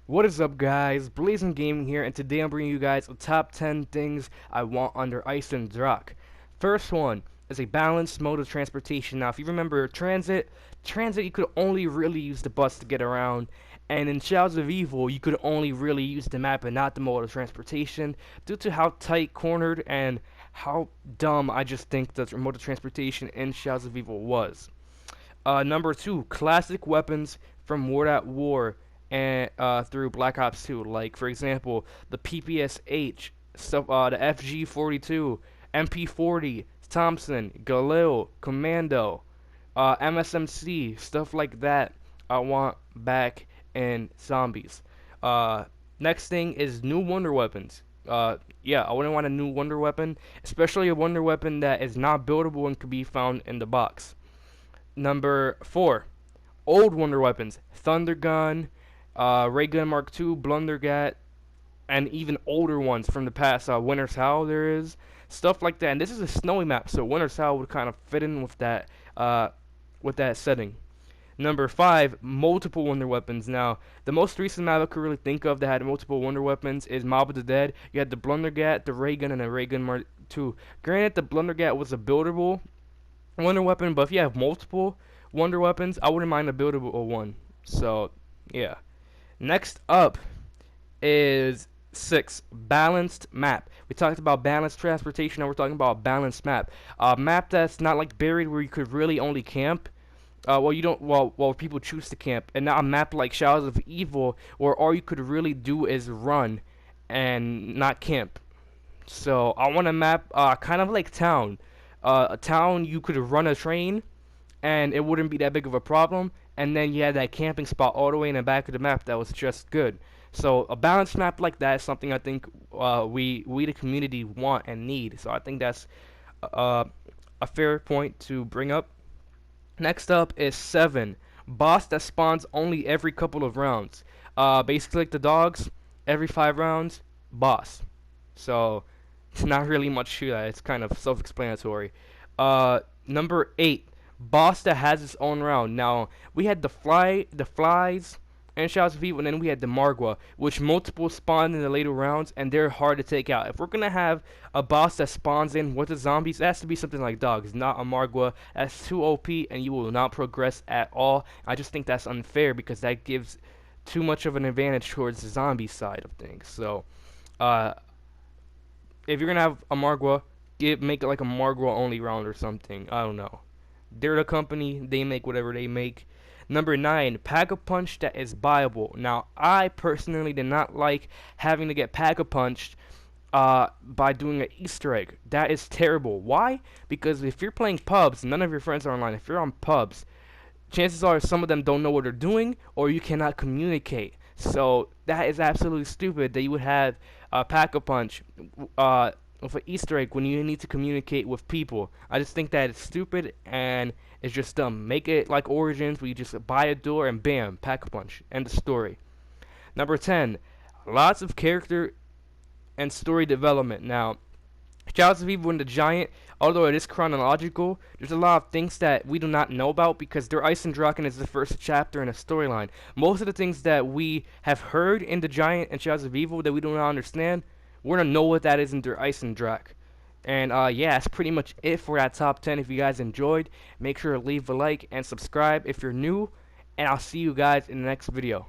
What is up, guys? Blazing Gaming here, and today I'm bringing you guys the top 10 things I want under eisendrache. First one is a balanced mode of transportation. Now, if you remember transit you could only really use the bus to get around, and in Shadows of Evil you could only really use the map and not the mode of transportation due to how tight cornered and how dumb I just think the mode of transportation in Shadows of Evil was. Number two, classic weapons from World at War and through Black Ops 2. Like for example, the PPSH, stuff, the FG-42, MP40, Thompson, Galil, Commando, MSMC, stuff like that. I want back in zombies. Uh, Next thing is new wonder weapons. Yeah, I wouldn't want a new wonder weapon, especially a wonder weapon that is not buildable and could be found in the box. Number 4, old wonder weapons. Thunder Gun, Ray Gun Mark II, Blundergat, and even older ones from the past. Winter's Howl there is. Stuff like that. And this is a snowy map, so Winter's Howl would kind of fit in with that setting. Number 5, multiple wonder weapons. Now, the most recent map I could really think of that had multiple wonder weapons is Mob of the Dead. You had the Blundergat, the Ray Gun, and the Ray Gun Mark II. Granted, the Blundergat was a buildable wonder weapon, but if you have multiple wonder weapons, I wouldn't mind a buildable one. So, yeah. Next up is 6, balanced map. We talked about balanced transportation, now we're talking about a balanced map. A map that's not like buried where you could really only camp. Well, people choose to camp, and not a map like Shadows of Evil where all you could really do is run and not camp. So I want a map kind of like Town. A town you could run a train and it wouldn't be that big of a problem, and then you had that camping spot all the way in the back of the map that was just good. So a balanced map like that is something I think we the community want and need. So I think that's a fair point to bring up. Next up is 7, boss that spawns only every couple of rounds. Basically like the dogs, every 5 rounds, boss. So it's not really much to that. It's kind of self-explanatory. Number 8, boss that has its own round. Now we had the flies, and Shadows of Evil, and then we had the Margwa, which multiple spawn in the later rounds, and they're hard to take out. If we're gonna have a boss that spawns in with the zombies, it has to be something like dogs, not a Margwa. That's too OP, and you will not progress at all. I just think that's unfair because that gives too much of an advantage towards the zombie side of things. So, if you're gonna have a Margwa, make it like a Margwa only round or something. I don't know. They're the company, they make whatever they make. Number 9, Pack-a-Punch that is buyable. Now, I personally did not like having to get Pack-a-Punched by doing an Easter egg. That is terrible. Why? Because if you're playing pubs, none of your friends are online. If you're on pubs, chances are some of them don't know what they're doing, or you cannot communicate. So that is absolutely stupid that you would have a Pack-a-Punch with an Easter egg when you need to communicate with people. I just think that it's stupid and it's just dumb. Make it like Origins where you just buy a door and bam, Pack-a-Punch. End of story. Number 10, lots of character and story development. Now, Shadows of Evil and the Giant, although it is chronological, there's a lot of things that we do not know about because their Eisendrache is the first chapter in a storyline. Most of the things that we have heard in the Giant and Shadows of Evil that we do not understand, we're gonna know what that is in their eisendrache. And yeah, that's pretty much it for that top 10. If you guys enjoyed, make sure to leave a like and subscribe if you're new, and I'll see you guys in the next video.